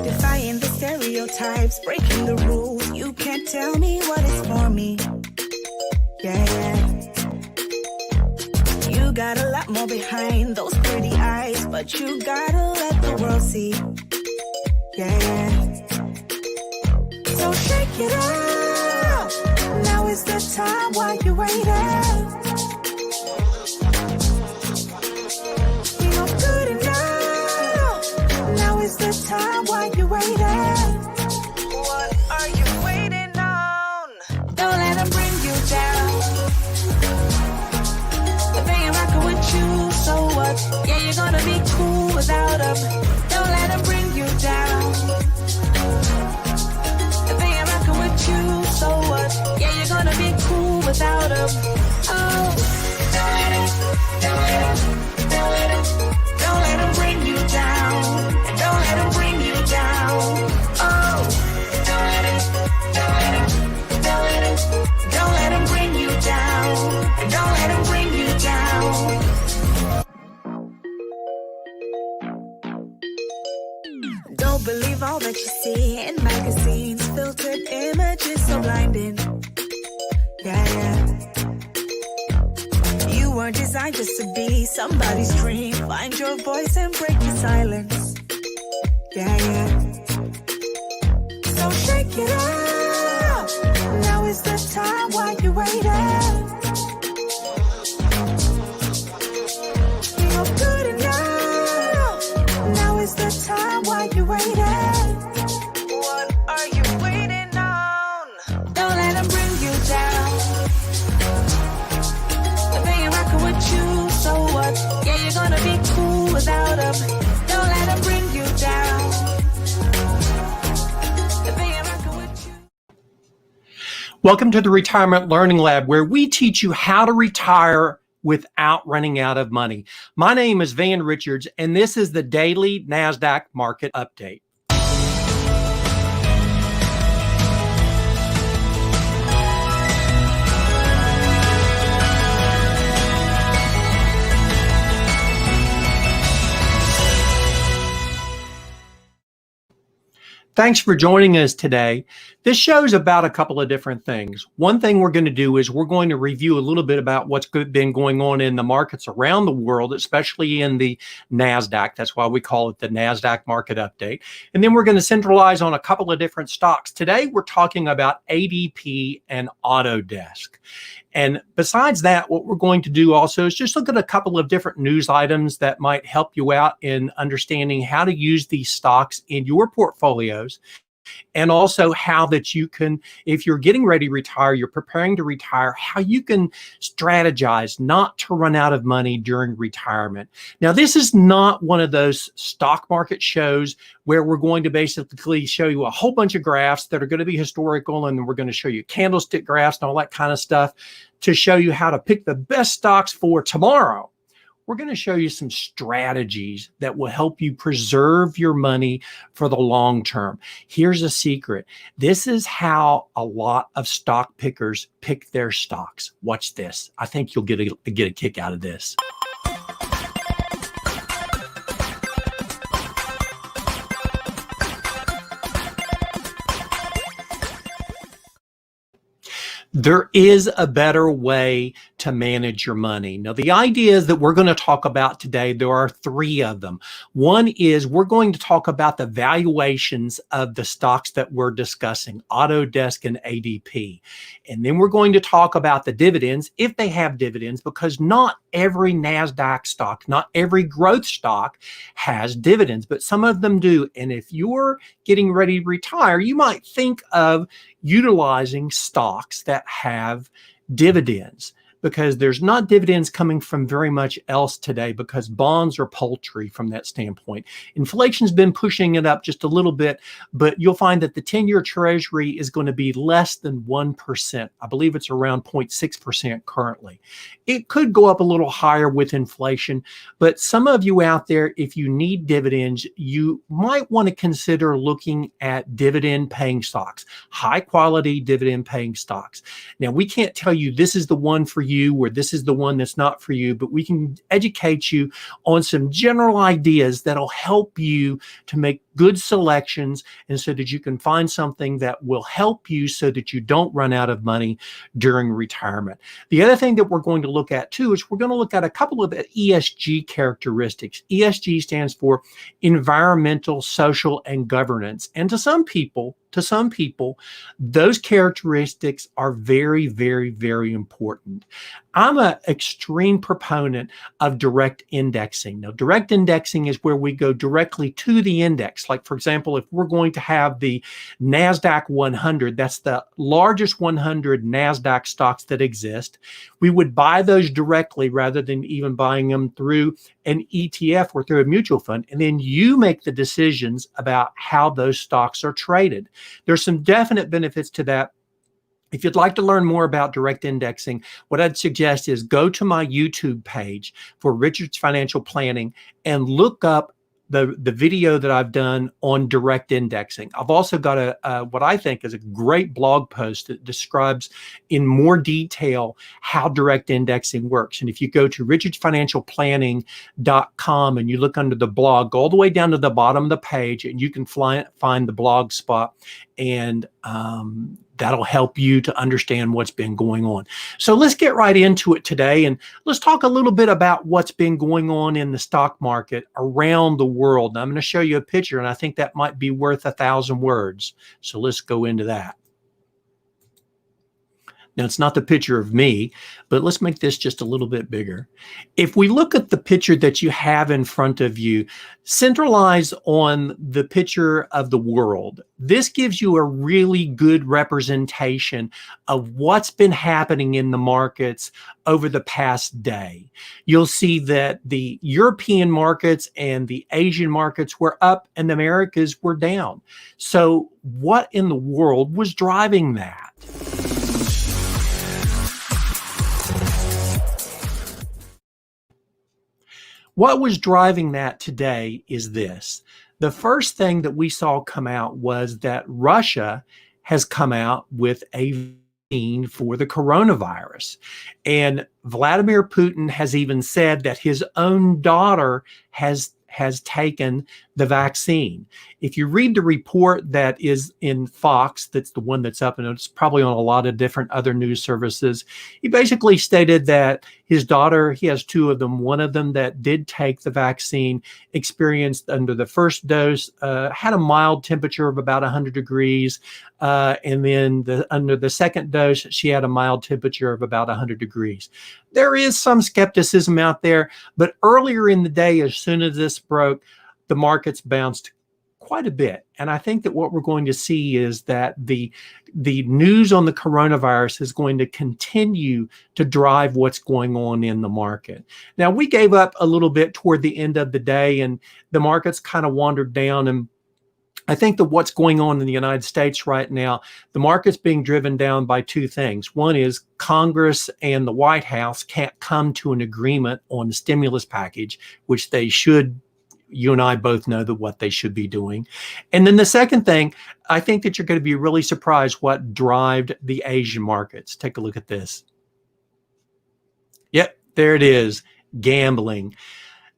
Defying the stereotypes, breaking the rules. You can't tell me what is for me. Yeah. You got a lot more behind those pretty eyes, but you gotta let the world see. Yeah. So shake it up. Now is the time while you waiting. You're good enough. Now is the time while you waiting. What are you waiting on? Don't let them bring you down. If they ain't rocking with you, so what? Yeah, you're gonna be cool without them. Don't let them bring you down. If they ain't rocking with you, so what? Yeah, you're gonna be cool without them. Oh, don't let them bring you down. Don't let them bring you down. Oh, don't let them bring you down. Don't let them bring you down. Don't believe all that you see in magazines. Filtered images so blinding. Yeah. You weren't designed just to be somebody's dream. Find your voice and break your silence. Yeah. So shake it up. Now is the time while you're waiting. You're good enough. Now is the time while you're waiting. What are you waiting on? Don't let them bring you down. If they ain't rocking with you, so what? Yeah, you're gonna be cool without them. Don't let them bring you down. If they ain't rocking with you. Welcome to the Retirement Learning Lab, where we teach you how to retire without running out of money. My name is Van Richards, and this is the daily NASDAQ market update. Thanks for joining us today. This show's about a couple of different things. One thing we're going to do is we're going to review a little bit about what's been going on in the markets around the world, especially in the NASDAQ. That's why we call it the NASDAQ market update. And then we're going to centralize on a couple of different stocks. Today, we're talking about ADP and Autodesk. And besides that, what we're going to do also is just look at a couple of different news items that might help you out in understanding how to use these stocks in your portfolios, and also how that you can, if you're getting ready to retire, you're preparing to retire, how you can strategize not to run out of money during retirement. Now, this is not one of those stock market shows where we're going to basically show you a whole bunch of graphs that are going to be historical, and we're going to show you candlestick graphs and all that kind of stuff to show you how to pick the best stocks for tomorrow. We're going to show you some strategies that will help you preserve your money for the long term. Here's a secret. This is how a lot of stock pickers pick their stocks. Watch this. I think you'll get a kick out of this. There is a better way to manage your money. Now, the ideas that we're going to talk about today, there are three of them. One is we're going to talk about the valuations of the stocks that we're discussing, Autodesk and ADP. And then we're going to talk about the dividends, if they have dividends, because not every NASDAQ stock, not every growth stock has dividends, but some of them do. And if you're getting ready to retire, you might think of utilizing stocks that have dividends, because there's not dividends coming from very much else today, because bonds are paltry from that standpoint. Inflation's been pushing it up just a little bit, but you'll find that the 10-year treasury is going to be less than 1%. I believe it's around 0.6% currently. It could go up a little higher with inflation, but some of you out there, if you need dividends, you might want to consider looking at dividend paying stocks, high quality dividend paying stocks. Now, we can't tell you this is the one for you you, or this is the one that's not for you, but we can educate you on some general ideas that'll help you to make good selections, and so that you can find something that will help you so that you don't run out of money during retirement. The other thing that we're going to look at too is we're going to look at a couple of ESG characteristics. ESG stands for environmental, social, and governance. And to some people, those characteristics are very, very, very important. I'm an extreme proponent of direct indexing. Now, direct indexing is where we go directly to the index. Like, for example, if we're going to have the NASDAQ 100, that's the largest 100 NASDAQ stocks that exist, we would buy those directly rather than even buying them through an ETF or through a mutual fund. And then you make the decisions about how those stocks are traded. There's some definite benefits to that. If you'd like to learn more about direct indexing, what I'd suggest is go to my YouTube page for Richard's Financial Planning and look up the video that I've done on direct indexing. I've also got what I think is a great blog post that describes in more detail how direct indexing works. And if you go to richardsfinancialplanning.com and you look under the blog, go all the way down to the bottom of the page, and you can find the blog spot, and that'll help you to understand what's been going on. So let's get right into it today, and let's talk a little bit about what's been going on in the stock market around the world. Now, I'm going to show you a picture, and I think that might be worth 1,000 words. So let's go into that. Now, it's not the picture of me, but let's make this just a little bit bigger. If we look at the picture that you have in front of you, centralize on the picture of the world. This gives you a really good representation of what's been happening in the markets over the past day. You'll see that the European markets and the Asian markets were up and the Americas were down. So what in the world was driving that? What was driving that today is this. The first thing that we saw come out was that Russia has come out with a vaccine for the coronavirus. And Vladimir Putin has even said that his own daughter has taken the vaccine. If you read the report that is in Fox, that's the one that's up, and it's probably on a lot of different other news services, he basically stated that his daughter, he has two of them, one of them that did take the vaccine, experienced under the first dose, had a mild temperature of about 100 degrees, and then under the second dose, she had a mild temperature of about 100 degrees. There is some skepticism out there, but earlier in the day, as soon as this broke, the markets bounced quite a bit. And I think that what we're going to see is that the news on the coronavirus is going to continue to drive what's going on in the market. Now, we gave up a little bit toward the end of the day, and the markets kind of wandered down. And I think that what's going on in the United States right now, the market's being driven down by two things. One is Congress and the White House can't come to an agreement on the stimulus package, which they should. You and I both know that what they should be doing. And then the second thing, I think that you're going to be really surprised what drove the Asian markets. Take a look at this. Yep, there it is, gambling.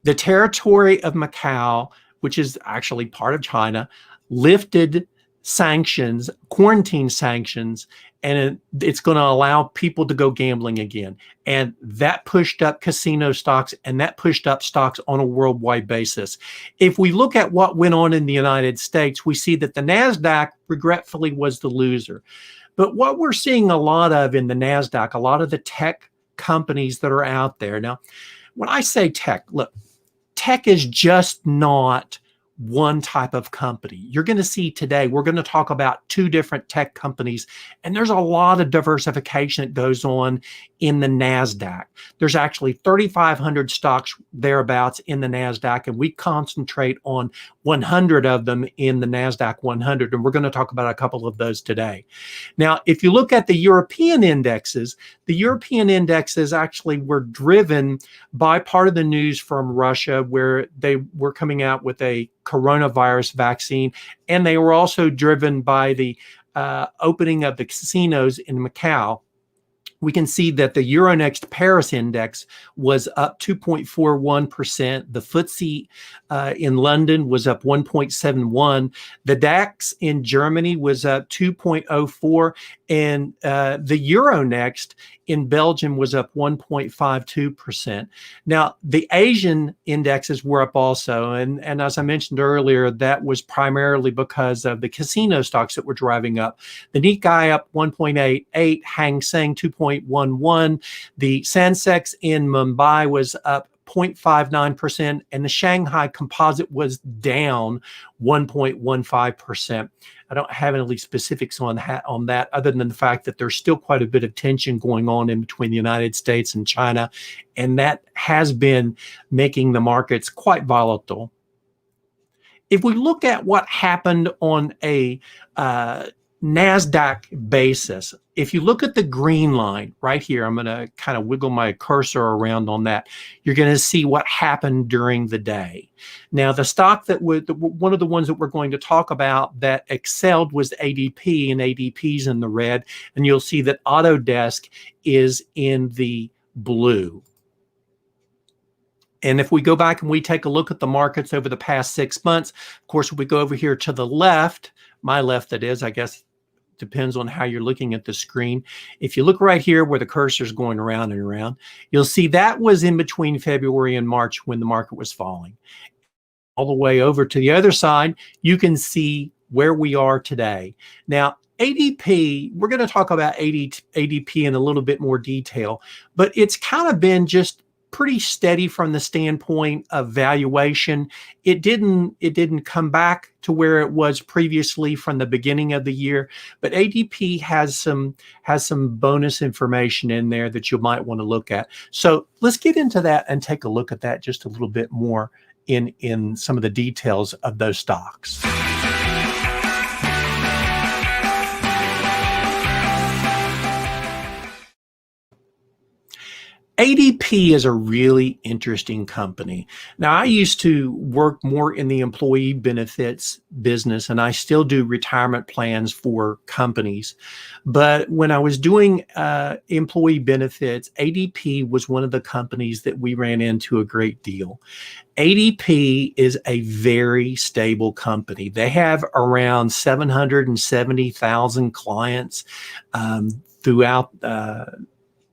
The territory of Macau, which is actually part of China, lifted sanctions, quarantine sanctions, and it's going to allow people to go gambling again. And that pushed up casino stocks, and that pushed up stocks on a worldwide basis. If we look at what went on in the United States, we see that the NASDAQ regretfully was the loser. But what we're seeing a lot of in the NASDAQ, a lot of the tech companies that are out there. Now, when I say tech, look, tech is just not one type of company. You're going to see today, we're going to talk about two different tech companies, and there's a lot of diversification that goes on in the NASDAQ. There's actually 3,500 stocks thereabouts in the NASDAQ, and we concentrate on 100 of them in the NASDAQ 100, and we're going to talk about a couple of those today. Now, if you look at the European indexes actually were driven by part of the news from Russia, where they were coming out with a coronavirus vaccine, and they were also driven by the opening of the casinos in Macau. we can see that the Euronext Paris index was up 2.41%. The FTSE in London was up 1.71. The DAX in Germany was up 2.04. And the Euronext in Belgium was up 1.52%. Now, the Asian indexes were up also. And as I mentioned earlier, that was primarily because of the casino stocks that were driving up. The Nikkei up 1.88, Hang Seng 2.11. The Sensex in Mumbai was up 0.59%, and the Shanghai Composite was down 1.15%. I don't have any specifics on that other than the fact that there's still quite a bit of tension going on in between the United States and China, and that has been making the markets quite volatile. If we look at what happened on a NASDAQ basis, if you look at the green line right here, I'm going to kind of wiggle my cursor around on that. You're going to see what happened during the day. Now, the stock that one of the ones that we're going to talk about that excelled was ADP, and ADP's in the red, and you'll see that Autodesk is in the blue. And if we go back and we take a look at the markets over the past 6 months, of course, if we go over here to the left, my left that is, I guess, depends on how you're looking at the screen. If you look right here where the cursor is going around and around, you'll see that was in between February and March when the market was falling. All the way over to the other side, you can see where we are today. Now, ADP, we're going to talk about ADP in a little bit more detail, but it's kind of been just pretty steady from the standpoint of valuation. It didn't come back to where it was previously from the beginning of the year, but ADP has some bonus information in there that you might want to look at. So let's get into that and take a look at that just a little bit more in some of the details of those stocks. ADP is a really interesting company. Now, I used to work more in the employee benefits business, and I still do retirement plans for companies. But when I was doing employee benefits, ADP was one of the companies that we ran into a great deal. ADP is a very stable company. They have around 770,000 clients throughout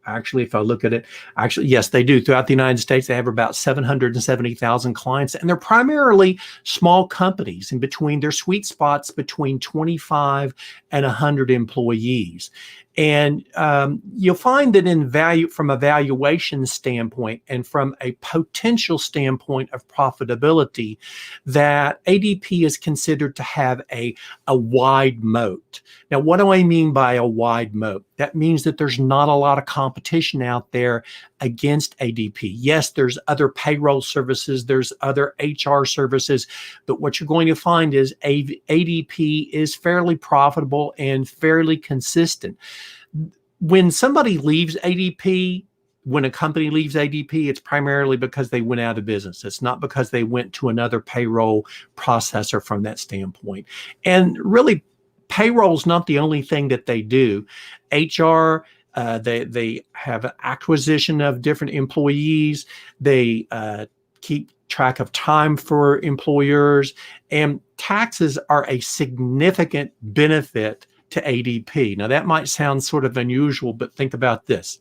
actually, if I look at it, actually, yes, they do. Throughout the United States, they have about 770,000 clients, and they're primarily small companies in between their sweet spots between 25 and 100 employees. And you'll find that from a valuation standpoint and from a potential standpoint of profitability, that ADP is considered to have a wide moat. Now, what do I mean by a wide moat? That means that there's not a lot of competition out there against ADP. Yes, there's other payroll services, there's other HR services, but what you're going to find is ADP is fairly profitable and fairly consistent. When somebody leaves ADP, when a company leaves ADP, it's primarily because they went out of business. It's not because they went to another payroll processor from that standpoint. And really, payroll is not the only thing that they do. HR, they have acquisition of different employees. They keep track of time for employers, and taxes are a significant benefit to ADP. Now, that might sound sort of unusual, but think about this.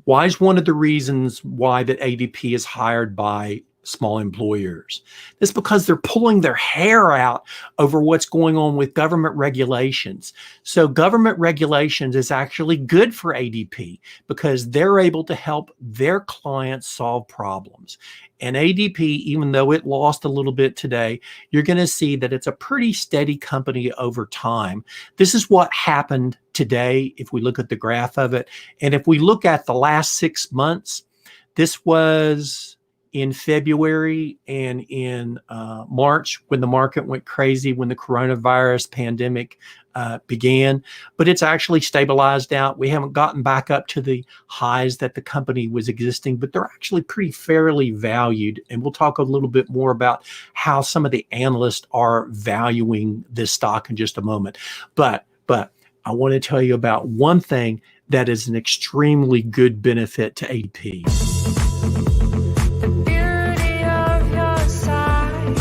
Why is one of the reasons why that ADP is hired by small employers? It's because they're pulling their hair out over what's going on with government regulations. So government regulations is actually good for ADP because they're able to help their clients solve problems. And ADP, even though it lost a little bit today, you're going to see that it's a pretty steady company over time. This is what happened today if we look at the graph of it. And if we look at the last 6 months, this was in February and in March when the market went crazy, when the coronavirus pandemic began, but it's actually stabilized out. We haven't gotten back up to the highs that the company was existing, but they're actually pretty fairly valued. And we'll talk a little bit more about how some of the analysts are valuing this stock in just a moment. But I want to tell you about one thing that is an extremely good benefit to ADP. The beauty of your side.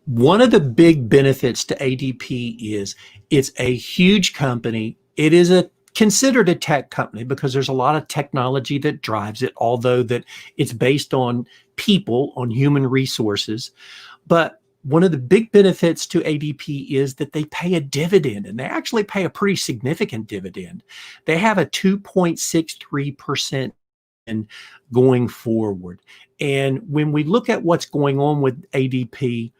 One of the big benefits to ADP is it's a huge company. It is considered a tech company because there's a lot of technology that drives it, although that it's based on people, on human resources. But one of the big benefits to ADP is that they pay a dividend, and they actually pay a pretty significant dividend. They have a 2.63% going forward. And when we look at what's going on with ADP,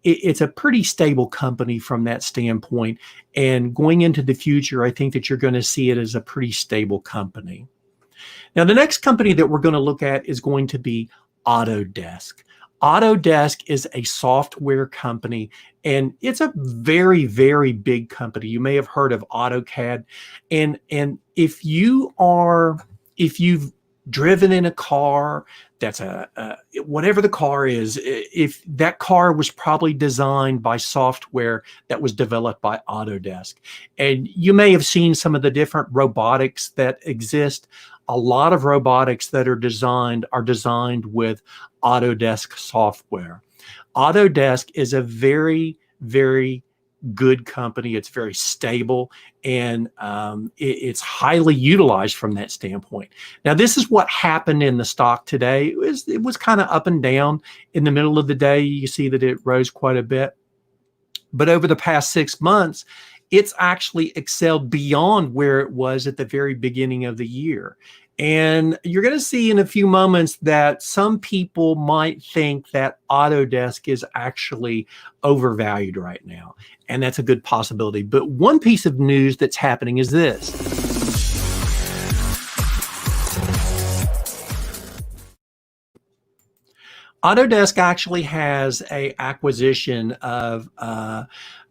it's a pretty stable company from that standpoint. And going into the future, I think that you're going to see it as a pretty stable company. Now, the next company that we're going to look at is going to be Autodesk. Autodesk is a software company, and it's a very, very big company. You may have heard of AutoCAD. And if you've driven in a car that's whatever the car is, if that car was probably designed by software that was developed by Autodesk. And you may have seen some of the different robotics that exist. A lot of robotics that are designed with Autodesk software. Autodesk is a very, very good company. It's very stable, and it's highly utilized from that standpoint. Now, this is what happened in the stock today. It was kind of up and down. In the middle of the day, you see that it rose quite a bit. But over the past 6 months, it's actually excelled beyond where it was at the very beginning of the year. And you're going to see in a few moments that some people might think that Autodesk is actually overvalued right now. And that's a good possibility. But one piece of news that's happening is this. Autodesk actually has an acquisition of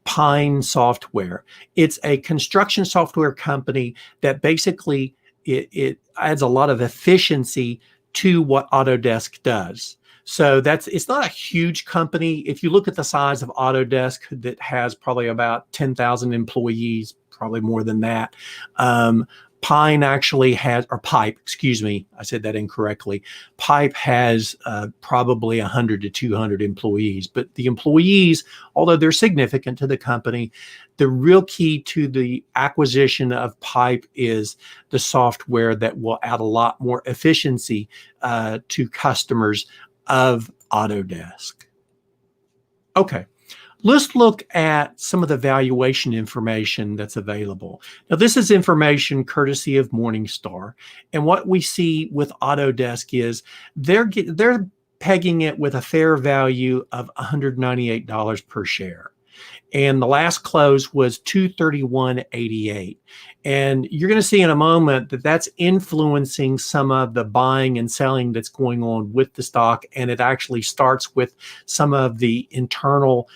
Pine Software. It's a construction software company that basically it adds a lot of efficiency to what Autodesk does. So it's not a huge company. If you look at the size of Autodesk, that has probably about 10,000 employees, probably more than that. Pine actually has, or Pipe, excuse me, I said that incorrectly. Pipe has probably 100 to 200 employees, but the employees, although they're significant to the company, the real key to the acquisition of Pipe is the software that will add a lot more efficiency to customers of Autodesk. Okay. Let's look at some of the valuation information that's available. Now, this is information courtesy of Morningstar. And what we see with Autodesk is they're pegging it with a fair value of $198 per share. And the last close was $231.88. And you're going to see in a moment that that's influencing some of the buying and selling that's going on with the stock. And it actually starts with some of the internal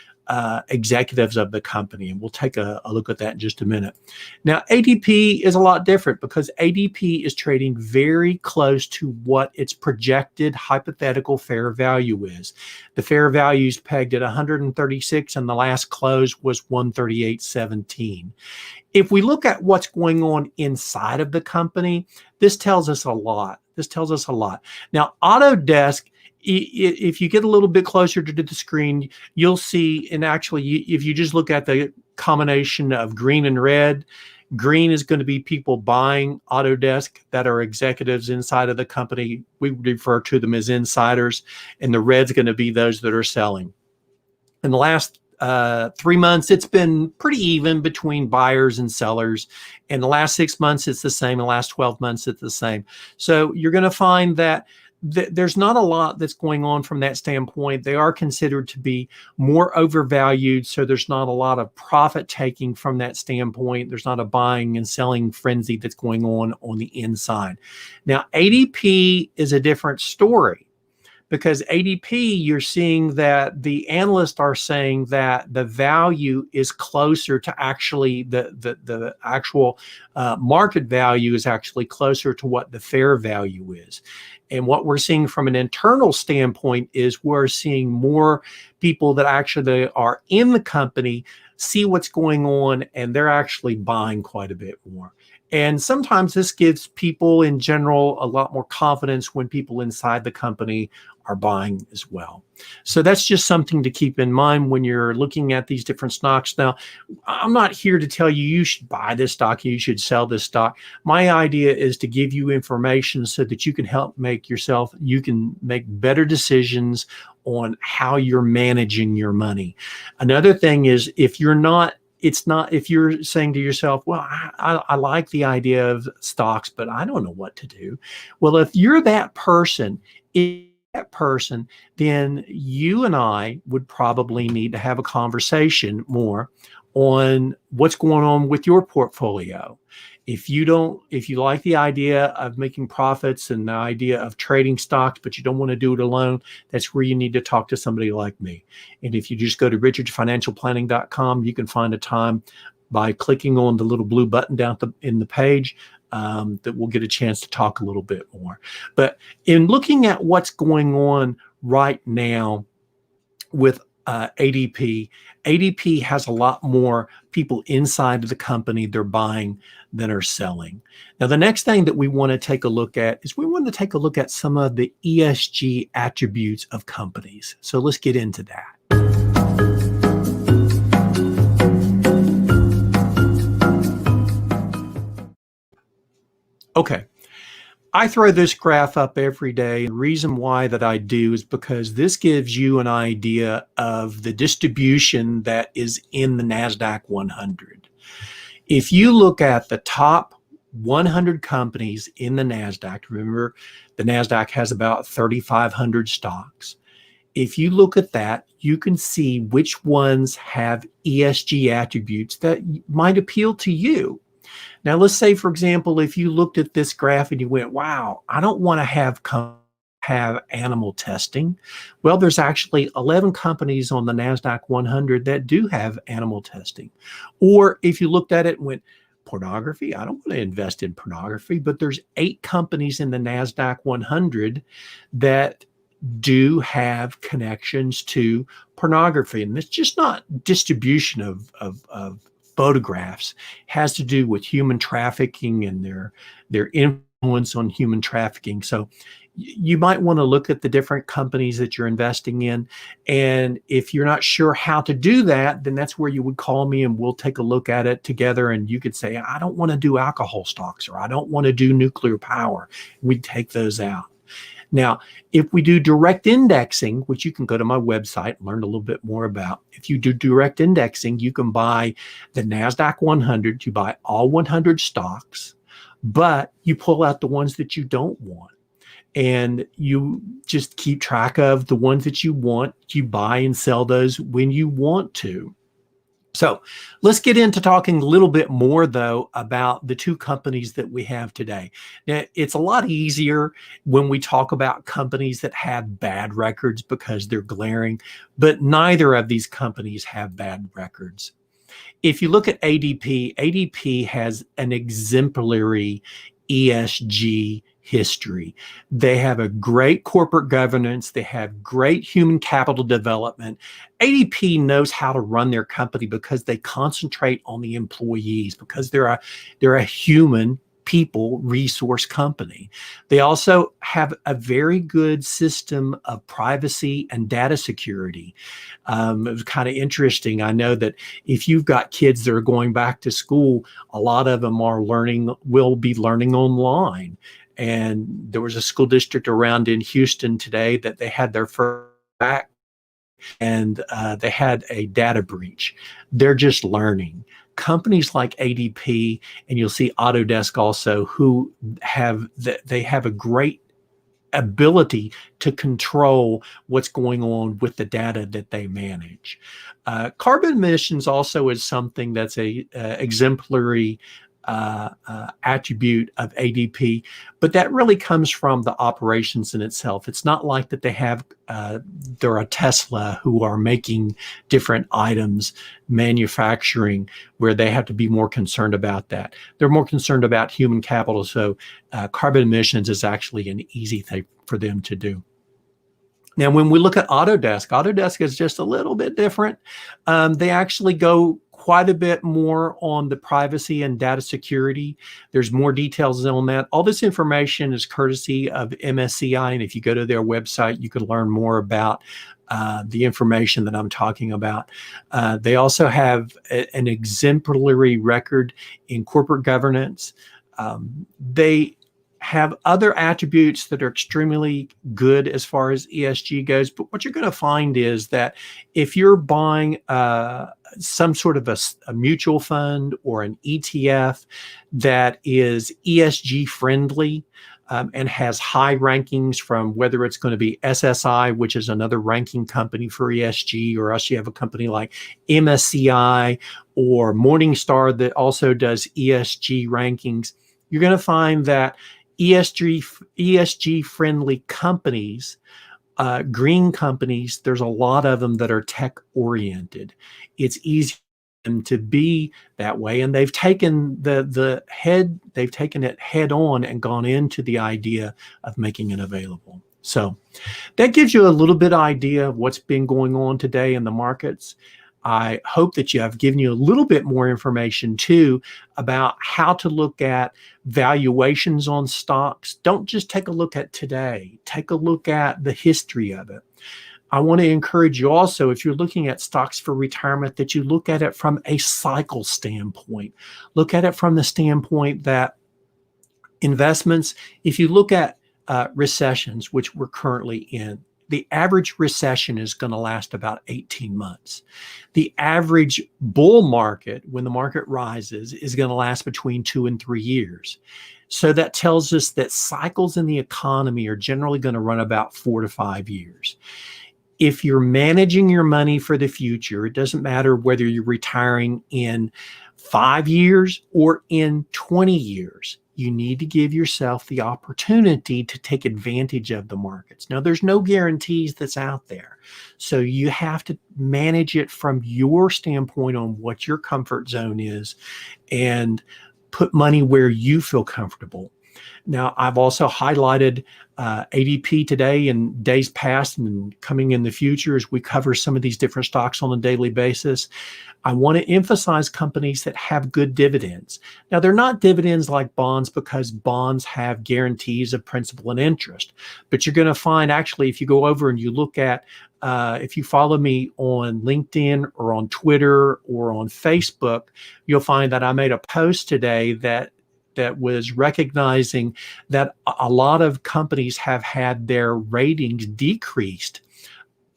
executives of the company. And we'll take a look at that in just a minute. Now, ADP is a lot different because ADP is trading very close to what its projected hypothetical fair value is. The fair value is pegged at 136 and the last close was 138.17. If we look at what's going on inside of the company, this tells us a lot. Now, Autodesk, if you get a little bit closer to the screen, you'll see, and actually, if you just look at the combination of green and red, green is going to be people buying Autodesk that are executives inside of the company. We refer to them as insiders, and the red's going to be those that are selling. In the last 3 months, it's been pretty even between buyers and sellers. In the last 6 months, it's the same. In the last 12 months, it's the same. So you're going to find that there's not a lot that's going on from that standpoint. They are considered to be more overvalued, so there's not a lot of profit taking from that standpoint. There's not a buying and selling frenzy that's going on the inside. Now, ADP is a different story, because ADP, you're seeing that the analysts are saying that the value is closer to actually the actual market value is actually closer to what the fair value is. And what we're seeing from an internal standpoint is we're seeing more people that actually are in the company see what's going on, and they're actually buying quite a bit more. And sometimes this gives people in general a lot more confidence when people inside the company are buying as well. So that's just something to keep in mind when you're looking at these different stocks. Now, I'm not here to tell you you should buy this stock, you should sell this stock. My idea is to give you information so that you can you can make better decisions on how you're managing your money. Another thing is if you're saying to yourself, well, I like the idea of stocks, but I don't know what to do. Well, if you're that person, then you and I would probably need to have a conversation more on what's going on with your portfolio. If you like the idea of making profits and the idea of trading stocks, but you don't want to do it alone, that's where you need to talk to somebody like me. And if you just go to richardsfinancialplanning.com, you can find a time by clicking on the little blue button down in the page that we'll get a chance to talk a little bit more. But in looking at what's going on right now with ADP, ADP has a lot more people inside of the company they're buying than are selling. Now, the next thing that we want to take a look at is we want to take a look at some of the ESG attributes of companies. So let's get into that. Okay. I throw this graph up every day. The reason why that I do is because this gives you an idea of the distribution that is in the NASDAQ 100. If you look at the top 100 companies in the NASDAQ, remember the NASDAQ has about 3,500 stocks. If you look at that, you can see which ones have ESG attributes that might appeal to you. Now, let's say, for example, if you looked at this graph and you went, wow, I don't want to have animal testing. Well, there's actually 11 companies on the NASDAQ 100 that do have animal testing. Or if you looked at it and went, pornography, I don't want to invest in pornography, but there's 8 companies in the NASDAQ 100 that do have connections to pornography. And it's just not distribution of photographs, has to do with human trafficking and their influence on human trafficking. So you might want to look at the different companies that you're investing in. And if you're not sure how to do that, then that's where you would call me and we'll take a look at it together. And you could say, I don't want to do alcohol stocks, or I don't want to do nuclear power. We'd take those out. Now, if we do direct indexing, which you can go to my website and learn a little bit more about, if you do direct indexing, you can buy the NASDAQ 100, you buy all 100 stocks, but you pull out the ones that you don't want. And you just keep track of the ones that you want. You buy and sell those when you want to. So let's get into talking a little bit more, though, about the 2 companies that we have today. Now, it's a lot easier when we talk about companies that have bad records because they're glaring, but neither of these companies have bad records. If you look at ADP, ADP has an exemplary ESG history. They have a great corporate governance. They have great human capital development. ADP knows how to run their company because they concentrate on the employees, because they're a human people resource company. They also have a very good system of privacy and data security. It was kind of interesting. I know that if you've got kids that are going back to school, a lot of them will be learning online. And there was a school district around in Houston today that they had their first back, and they had a data breach. They're just learning. Companies like ADP, and you'll see Autodesk also, who have a great ability to control what's going on with the data that they manage. Carbon emissions also is something that's a exemplary attribute of ADP, but that really comes from the operations in itself. It's not like that they're a Tesla who are making different items, manufacturing, where they have to be more concerned about that. They're more concerned about human capital. So carbon emissions is actually an easy thing for them to do. Now, when we look at Autodesk is just a little bit different. They actually go quite a bit more on the privacy and data security. There's more details on that. All this information is courtesy of MSCI, and if you go to their website, you can learn more about the information that I'm talking about. They also have an exemplary record in corporate governance. They have other attributes that are extremely good as far as ESG goes. But what you're going to find is that if you're buying some sort of a mutual fund or an ETF that is ESG friendly, and has high rankings from whether it's going to be SSI, which is another ranking company for ESG, or else you have a company like MSCI or Morningstar that also does ESG rankings, you're going to find that ESG friendly companies, green companies, there's a lot of them that are tech oriented. It's easy for them to be that way, and they've taken they've taken it head on and gone into the idea of making it available. So that gives you a little bit idea of what's been going on today in the markets. I hope that I've given you a little bit more information too about how to look at valuations on stocks. Don't just take a look at today. Take a look at the history of it. I want to encourage you also, if you're looking at stocks for retirement, that you look at it from a cycle standpoint. Look at it from the standpoint that investments, if you look at recessions, which we're currently in, the average recession is going to last about 18 months. The average bull market, when the market rises, is going to last between 2 and 3 years. So that tells us that cycles in the economy are generally going to run about 4 to 5 years. If you're managing your money for the future, it doesn't matter whether you're retiring in 5 years or in 20 years. You need to give yourself the opportunity to take advantage of the markets. Now, there's no guarantees that's out there. So you have to manage it from your standpoint on what your comfort zone is and put money where you feel comfortable. Now, I've also highlighted ADP today and days past and coming in the future as we cover some of these different stocks on a daily basis. I want to emphasize companies that have good dividends. Now, they're not dividends like bonds because bonds have guarantees of principal and interest. But you're going to find actually, if you go over and you look at, if you follow me on LinkedIn or on Twitter or on Facebook, you'll find that I made a post today that was recognizing that a lot of companies have had their ratings decreased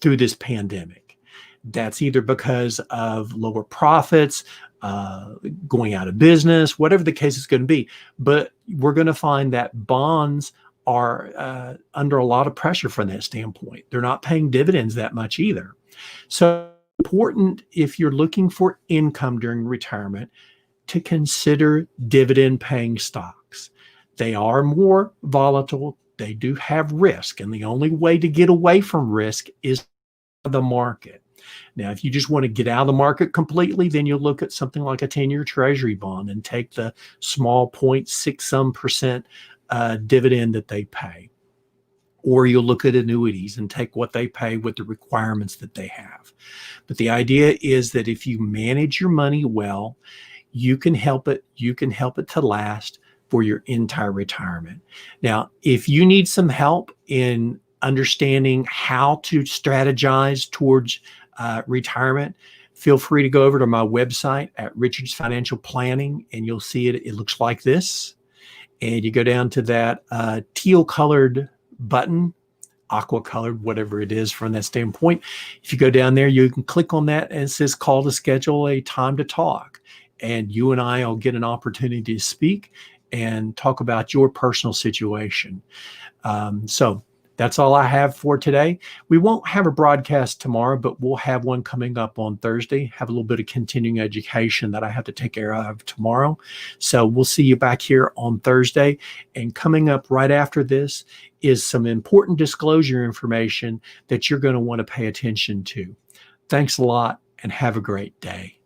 through this pandemic. That's either because of lower profits, going out of business, whatever the case is going to be. But we're going to find that bonds are under a lot of pressure from that standpoint. They're not paying dividends that much either. So important if you're looking for income during retirement to consider dividend paying stocks. They are more volatile. They do have risk. And the only way to get away from risk is the market. Now, if you just want to get out of the market completely, then you'll look at something like a 10-year treasury bond and take the small 0.6% dividend that they pay. Or you'll look at annuities and take what they pay with the requirements that they have. But the idea is that if you manage your money well, you can help it to last for your entire retirement. Now, if you need some help in understanding how to strategize towards retirement, feel free to go over to my website at Richards Financial Planning, and you'll see it. It looks like this. And you go down to that teal colored button, aqua colored, whatever it is from that standpoint. If you go down there, you can click on that and it says call to schedule a time to talk. And you and I will get an opportunity to speak and talk about your personal situation. So That's all I have for today. We won't have a broadcast tomorrow, but we'll have one coming up on Thursday. Have a little bit of continuing education that I have to take care of tomorrow. So we'll see you back here on Thursday. And coming up right after this is some important disclosure information that you're going to want to pay attention to. Thanks a lot and have a great day.